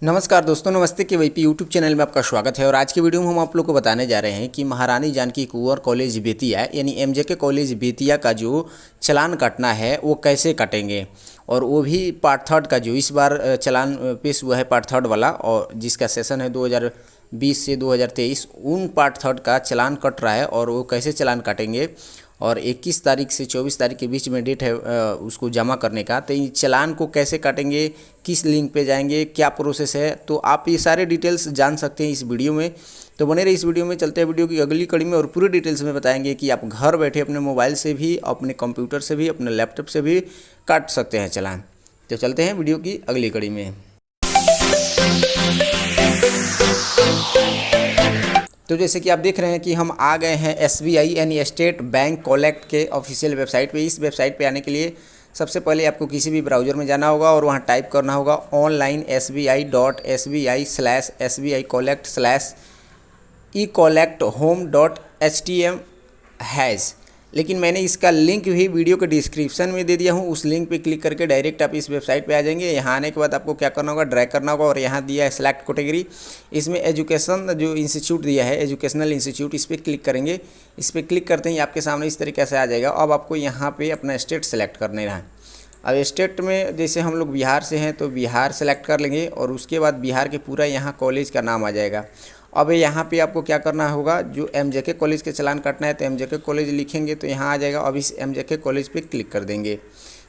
नमस्कार दोस्तों, नमस्ते के वाई पी यूट्यूब चैनल में आपका स्वागत है। और आज की वीडियो में हम आप लोग को बताने जा रहे हैं कि महारानी जानकी कुंवर कॉलेज बेतिया यानी एमजेके कॉलेज बेतिया का जो चालान काटना है वो कैसे काटेंगे, और वो भी पार्ट थर्ड का जो इस बार चालान पेश हुआ है पार्ट थर्ड वाला, और जिसका सेशन है 2020 से 2023, उन पार्ट थर्ड का चालान कट रहा है। और वो कैसे चालान काटेंगे, और 21 तारीख से 24 तारीख के बीच में डेट है उसको जमा करने का। तो ये चालान को कैसे काटेंगे, किस लिंक पे जाएंगे, क्या प्रोसेस है, तो आप ये सारे डिटेल्स जान सकते हैं इस वीडियो में। तो बने रहिए इस वीडियो में। चलते हैं वीडियो की अगली कड़ी में और पूरी डिटेल्स में बताएंगे कि आप घर बैठे अपने मोबाइल से भी, अपने कंप्यूटर से भी, अपने लैपटॉप से भी काट सकते हैं चालान। तो चलते हैं वीडियो की अगली कड़ी में। तो जैसे कि आप देख रहे हैं कि हम आ गए हैं SBI यानी स्टेट बैंक कलेक्ट के ऑफिशियल वेबसाइट पे। इस वेबसाइट पे आने के लिए सबसे पहले आपको किसी भी ब्राउज़र में जाना होगा और वहाँ टाइप करना होगा online sbi.sbi/ecollecthome.htm#। लेकिन मैंने इसका लिंक भी वीडियो के डिस्क्रिप्शन में दे दिया हूँ। उस लिंक पे क्लिक करके डायरेक्ट आप इस वेबसाइट पे आ जाएंगे। यहाँ आने के बाद आपको क्या करना होगा, ड्रैग करना होगा, और यहाँ दिया है सेलेक्ट कैटेगरी। इसमें एजुकेशन जो इंस्टीट्यूट दिया है, एजुकेशनल इंस्टीट्यूट, इस पर क्लिक करेंगे। इस पर क्लिक करते ही आपके सामने इस तरीके से आ जाएगा। अब आपको यहाँ पर अपना स्टेट सेलेक्ट करने है। अब स्टेट में जैसे हम लोग बिहार से हैं तो बिहार सेलेक्ट कर लेंगे, और उसके बाद बिहार के पूरा यहाँ कॉलेज का नाम आ जाएगा। अब यहाँ पे आपको क्या करना होगा, जो एमजेके कॉलेज के चालान काटना है तो एमजेके कॉलेज लिखेंगे तो यहाँ आ जाएगा। अब इस एमजेके कॉलेज पे क्लिक कर देंगे।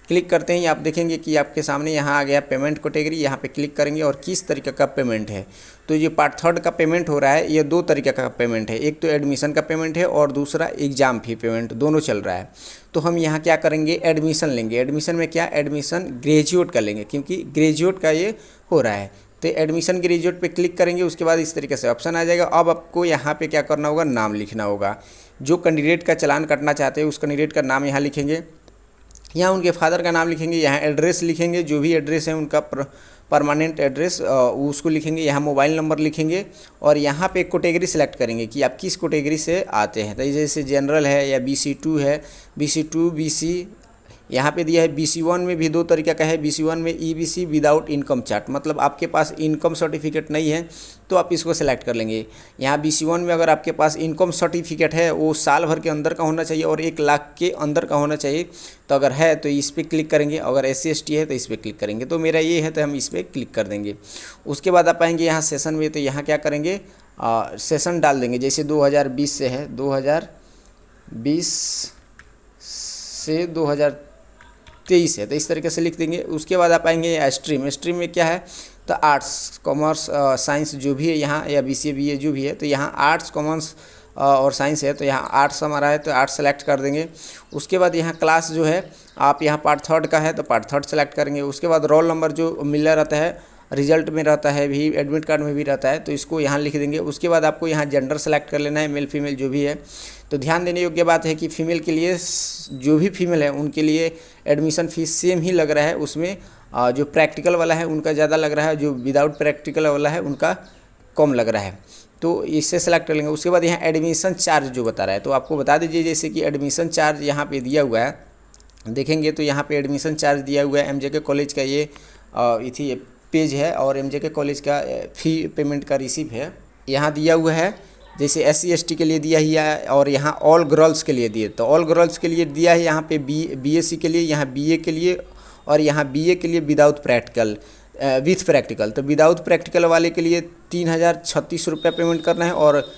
क्लिक करते ही आप देखेंगे कि आपके सामने यहाँ आ गया पेमेंट कैटेगरी। यहाँ पे क्लिक करेंगे और किस तरीके का पेमेंट है। तो ये पार्ट थर्ड का पेमेंट हो रहा है। ये दो तरीके का पेमेंट है, एक तो एडमिशन का पेमेंट है और दूसरा एग्ज़ाम फी पेमेंट, दोनों चल रहा है। तो हम यहाँ क्या करेंगे, एडमिशन लेंगे। एडमिशन में क्या, एडमिशन ग्रेजुएट का लेंगे, क्योंकि ग्रेजुएट का ये हो रहा है। तो एडमिशन ग्रेजुएट पे क्लिक करेंगे। उसके बाद इस तरीके से ऑप्शन आ जाएगा। अब आपको यहाँ पे क्या करना होगा, नाम लिखना होगा। जो कैंडिडेट का चालान काटना चाहते हैं उस कैंडिडेट का नाम यहाँ लिखेंगे। यहाँ उनके फादर का नाम लिखेंगे। यहाँ एड्रेस लिखेंगे, जो भी एड्रेस है उनका परमानेंट एड्रेस उसको लिखेंगे। यहाँ मोबाइल नंबर लिखेंगे और यहाँ पे एक कैटेगरी सेलेक्ट करेंगे कि आप किस कैटेगरी से आते हैं। तो जैसे जनरल है या BC2 है, BC2 BC यहाँ पे दिया है। BC1 में भी दो तरीका का है। BC1 में EBC विदाउट इनकम चार्ट, मतलब आपके पास इनकम सर्टिफिकेट नहीं है तो आप इसको सेलेक्ट कर लेंगे। यहाँ BC1 में अगर आपके पास इनकम सर्टिफिकेट है, वो साल भर के अंदर का होना चाहिए और 1 लाख के अंदर का होना चाहिए। तो अगर है तो इस पर क्लिक करेंगे, अगर SC ST है तो इस पर क्लिक करेंगे। तो मेरा ये है तो हम इस पर क्लिक कर देंगे। उसके बाद आप आएँगे यहाँ सेशन में, तो यहाँ क्या करेंगे, सेशन डाल देंगे। जैसे 2020 से है, 2020 से 2023 है तो इस तरीके से लिख देंगे। उसके बाद आप आएंगे स्ट्रीम। स्ट्रीम में क्या है, तो आर्ट्स, कॉमर्स, साइंस जो भी है यहाँ, या BCA BA जो भी है, तो यहाँ आर्ट्स, कॉमर्स और साइंस है। तो यहाँ आर्ट्स हमारा है तो आर्ट्स सेलेक्ट कर देंगे। उसके बाद यहाँ क्लास जो है, आप यहाँ पार्ट थर्ड का है तो पार्ट थर्ड सेलेक्ट करेंगे। उसके बाद रोल नंबर जो मिला रहता है, रिजल्ट में रहता है भी, एडमिट कार्ड में भी रहता है, तो इसको यहाँ लिख देंगे। उसके बाद आपको यहाँ जेंडर सेलेक्ट कर लेना है, मेल फीमेल जो भी है। तो ध्यान देने योग्य बात है कि फ़ीमेल के लिए, जो भी फीमेल है उनके लिए एडमिशन फ़ीस सेम ही लग रहा है। उसमें जो प्रैक्टिकल वाला है उनका ज़्यादा लग रहा है, जो विदाउट प्रैक्टिकल वाला है उनका कम लग रहा है। तो इससे सेलेक्ट कर लेंगे। उसके बाद यहाँ एडमिशन चार्ज जो बता रहा है, तो आपको बता दीजिए जैसे कि एडमिशन चार्ज यहाँ पे दिया हुआ है, देखेंगे तो यहाँ पे एडमिशन चार्ज दिया हुआ है। एमजेके कॉलेज का ये इथी पेज है और एमजेके कॉलेज का फ़ी पेमेंट का रिसीप है, यहाँ दिया हुआ है। जैसे SC ST के लिए दिया ही है, और यहाँ ऑल गर्ल्स के लिए दिए, तो ऑल गर्ल्स के लिए दिया है यहाँ पे BSc के लिए, यहाँ BA के लिए, और यहाँ BA के लिए विदाउट प्रैक्टिकल, विथ प्रैक्टिकल। तो विदाउट प्रैक्टिकल वाले के लिए 3036 रुपये पेमेंट करना है, और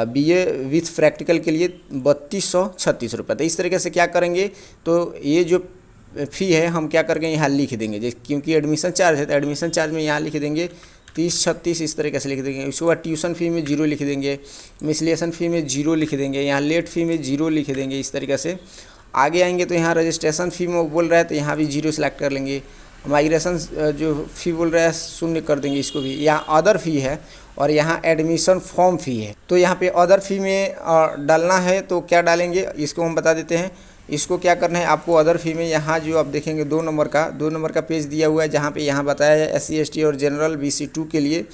BA विथ प्रैक्टिकल के लिए 3236 रुपये। तो इस तरीके से क्या करेंगे, तो ये जो फ़ी है हम क्या करके यहाँ लिख देंगे, क्योंकि एडमिशन चार्ज है तो एडमिशन चार्ज में यहाँ लिख देंगे 3036, इस तरीके से लिख देंगे। उसके बाद ट्यूशन फ़ी में 0 लिख देंगे, मिसलेशन फ़ी में 0 लिख देंगे, यहाँ लेट फ़ी में 0 लिख देंगे। इस तरीके से आगे आएंगे तो यहाँ रजिस्ट्रेशन फ़ी में बोल रहा है तो यहाँ भी 0 सेलेक्ट कर लेंगे। माइग्रेशन जो फ़ी बोल रहा है 0 कर देंगे इसको भी। यहाँ अदर फ़ी है और यहाँ एडमिशन फॉर्म फ़ी है, तो यहाँ पे अदर फ़ी में डालना है तो क्या डालेंगे इसको हम बता देते हैं। इसको क्या करना है आपको, अदर फ़ी में यहाँ जो आप देखेंगे 2 नंबर का पेज दिया हुआ है, जहाँ पे यहाँ बताया है SC ST और जनरल BC2 के लिए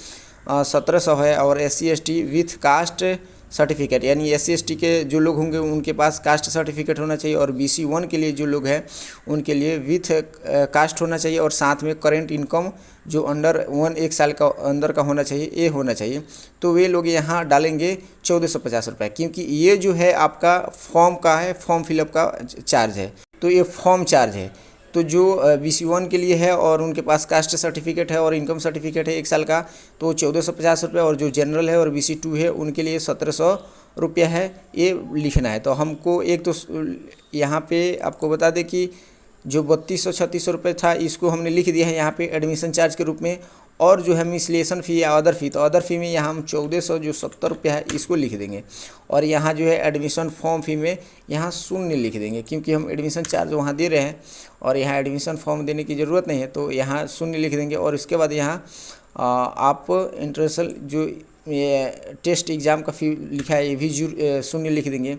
1700 है, और SC ST with caste certificate, यानी SC/ST के जो लोग होंगे उनके पास कास्ट सर्टिफिकेट होना चाहिए, और BC1 के लिए जो लोग हैं उनके लिए विथ कास्ट होना चाहिए, और साथ में करेंट इनकम जो अंडर 1 साल का अंदर का होना चाहिए, ये होना चाहिए। तो वे लोग यहाँ डालेंगे 1450 रुपये, क्योंकि ये जो है आपका फॉर्म का है, फॉर्म फिलअप का चार्ज है, तो ये फॉर्म चार्ज है। तो जो BC1 के लिए है और उनके पास कास्ट सर्टिफिकेट है और इनकम सर्टिफिकेट है 1 साल का, तो 1450 रुपये, और जो जनरल है और BC2 है उनके लिए 1700 रुपया है, ये लिखना है। तो हमको एक तो यहाँ पे आपको बता दें कि जो 3200-3600 रुपये था इसको हमने लिख दिया है यहाँ पे एडमिशन चार्ज के रूप में, और जो है मिसलेशन फ़ी या अदर फ़ी, तो अदर फ़ी में यहाँ हम 1400 जो 70 रुपया है इसको लिख देंगे, और यहाँ जो है एडमिशन फॉर्म फ़ी में यहाँ 0 लिख देंगे, क्योंकि हम एडमिशन चार्ज वहाँ दे रहे हैं और यहाँ एडमिशन फॉर्म देने की ज़रूरत नहीं है, तो यहाँ 0 लिख देंगे। और इसके बाद यहाँ आप इंटरनेशनल जो ये टेस्ट एग्ज़ाम का फ़ी लिखा है ये भी 0 लिख देंगे।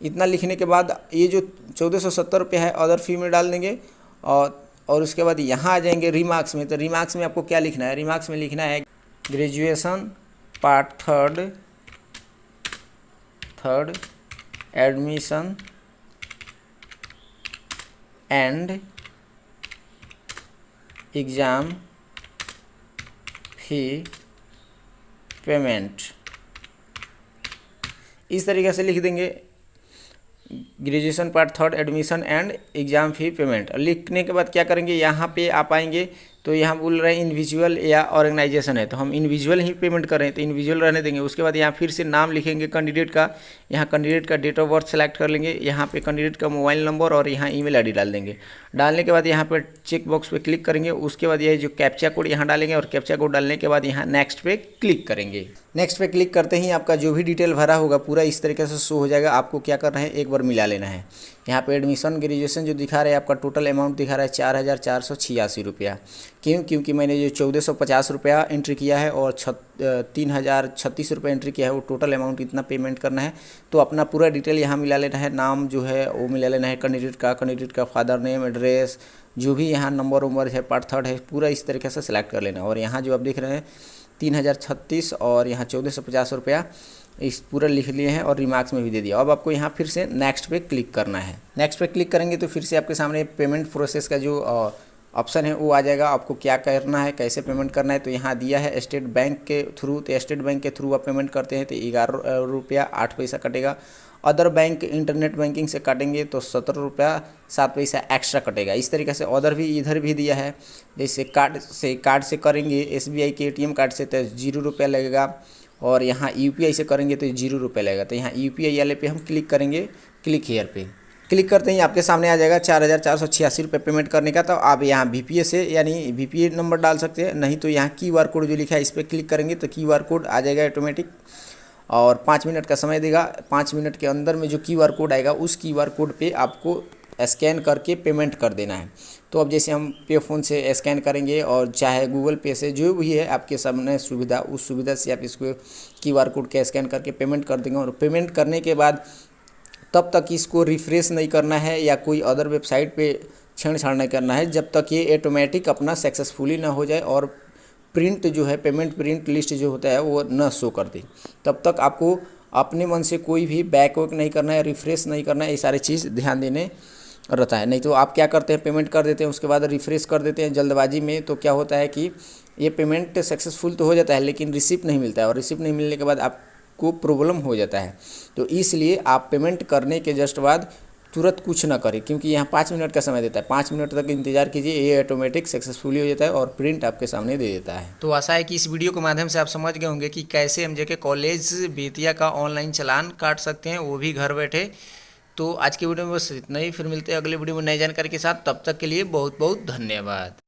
इतना लिखने के बाद ये जो 1470 रुपये है अदर फ़ी में डाल देंगे, और उसके बाद यहाँ आ जाएंगे रिमार्क्स में। तो रिमार्क्स में आपको क्या लिखना है, रिमार्क्स में लिखना है graduation part third admission and exam fee payment, इस तरीके से लिख देंगे graduation part third admission and exam fee payment. लिखने के बाद क्या करेंगे, यहाँ पे आप आएंगे तो यहाँ बोल रहे हैं इंडिविजुअल या ऑर्गेनाइजेशन है, तो हम इंडिविजुअल ही पेमेंट कर रहे हैं तो इंडिविजुअल रहने देंगे। उसके बाद यहाँ फिर से नाम लिखेंगे कैंडिडेट का, यहाँ कैंडिडेट का डेट ऑफ बर्थ सेलेक्ट कर लेंगे, यहाँ पे कैंडिडेट का मोबाइल नंबर और यहाँ ईमेल आईडी डाल देंगे। डालने के बाद यहाँ पर चेक बॉक्स पे क्लिक करेंगे, उसके बाद ये जो कैप्चा कोड यहाँ डालेंगे, और कैप्चा कोड डालने के बाद यहाँ नेक्स्ट पे क्लिक करेंगे। नेक्स्ट पे क्लिक करते ही आपका जो भी डिटेल भरा होगा पूरा इस तरीके से शो हो जाएगा। आपको क्या करना है, एक बार मिला लेना है। यहाँ पे एडमिशन ग्रेजुएशन जो दिखा रहा है आपका टोटल अमाउंट दिखा रहा है 4486 रुपया। क्योंकि मैंने जो 1450 रुपया एंट्री किया है और 3036 रुपये एंट्री किया है, वो टोटल अमाउंट इतना पेमेंट करना है। तो अपना पूरा डिटेल यहाँ मिला लेना है, नाम जो है वो मिला लेना है कैंडिडेट का फादर नेम, एड्रेस, जो भी यहाँ नंबर है, पार्ट थर्ड है, पूरा इस तरीके से सिलेक्ट कर लेना। और यहाँ जो आप देख रहे हैं 3036 और यहाँ 1450 रुपया इस पूरा लिख लिए हैं और रिमार्क्स में भी दे दिया। अब आपको यहाँ फिर से नेक्स्ट पे क्लिक करना है। नेक्स्ट पे क्लिक करेंगे तो फिर से आपके सामने पेमेंट प्रोसेस का जो ऑप्शन है वो आ जाएगा। आपको क्या करना है, कैसे पेमेंट करना है, तो यहाँ दिया है स्टेट बैंक के थ्रू, तो स्टेट बैंक के थ्रू आप पेमेंट करते हैं तो 11 रुपया 8 पैसा कटेगा। अदर बैंक इंटरनेट बैंकिंग से काटेंगे तो 17 रुपया 7 पैसा एक्स्ट्रा कटेगा। इस तरीके से अदर भी इधर भी दिया है, जैसे कार्ड से करेंगे SBI के ATM कार्ड से तो 0 रुपया लगेगा, और यहाँ UPI से करेंगे तो 0 रुपये लगेगा। तो यहाँ UPI वाले पे हम क्लिक करेंगे, क्लिक हेयर पे क्लिक करते ही आपके सामने आ जाएगा 4486 रुपये पेमेंट करने का। तो आप यहाँ VPA से यानी VPA नंबर डाल सकते हैं, नहीं तो यहाँ QR कोड जो लिखा है इस पर क्लिक करेंगे तो QR कोड आ जाएगा ऑटोमेटिक, और 5 मिनट का समय देगा। 5 मिनट के अंदर में जो QR कोड आएगा उस QR कोड पे आपको स्कैन करके पेमेंट कर देना है। तो अब जैसे हम पे फ़ोन से स्कैन करेंगे और चाहे गूगल पे से, जो भी है आपके सामने सुविधा, उस सुविधा से आप इसको QR कोड के स्कैन करके पेमेंट कर देंगे। और पेमेंट करने के बाद तब तक इसको रिफ़्रेश नहीं करना है या कोई अदर वेबसाइट पे छेड़छाड़ नहीं करना है जब तक ये ऑटोमेटिक अपना सक्सेसफुली ना हो जाए और प्रिंट जो है पेमेंट प्रिंट लिस्ट जो होता है वो न शो कर दे। तब तक आपको अपने मन से कोई भी बैक वैक नहीं करना है, रिफ़्रेश नहीं करना है, ये सारी चीज़ ध्यान देने रहता है। नहीं तो आप क्या करते हैं, पेमेंट कर देते हैं उसके बाद रिफ़्रेश कर देते हैं जल्दबाजी में, तो क्या होता है कि ये पेमेंट सक्सेसफुल तो हो जाता है लेकिन रिसिप्ट नहीं मिलता है, और रिसिप्ट नहीं मिलने के बाद आपको प्रॉब्लम हो जाता है। तो इसलिए आप पेमेंट करने के जस्ट बाद तुरंत कुछ ना करें, क्योंकि यहाँ 5 मिनट का समय देता है। 5 मिनट तक इंतजार कीजिए, ये ऑटोमेटिक सक्सेसफुली हो जाता है और प्रिंट आपके सामने दे देता है। तो आशा है कि इस वीडियो के माध्यम से आप समझ गए होंगे कि कैसे MJK कॉलेज बेतिया का ऑनलाइन चालान काट सकते हैं, वो भी घर बैठे। तो आज की वीडियो में बस इतना ही, फिर मिलते हैं अगले वीडियो में नई जानकारी के साथ। तब तक के लिए बहुत बहुत धन्यवाद।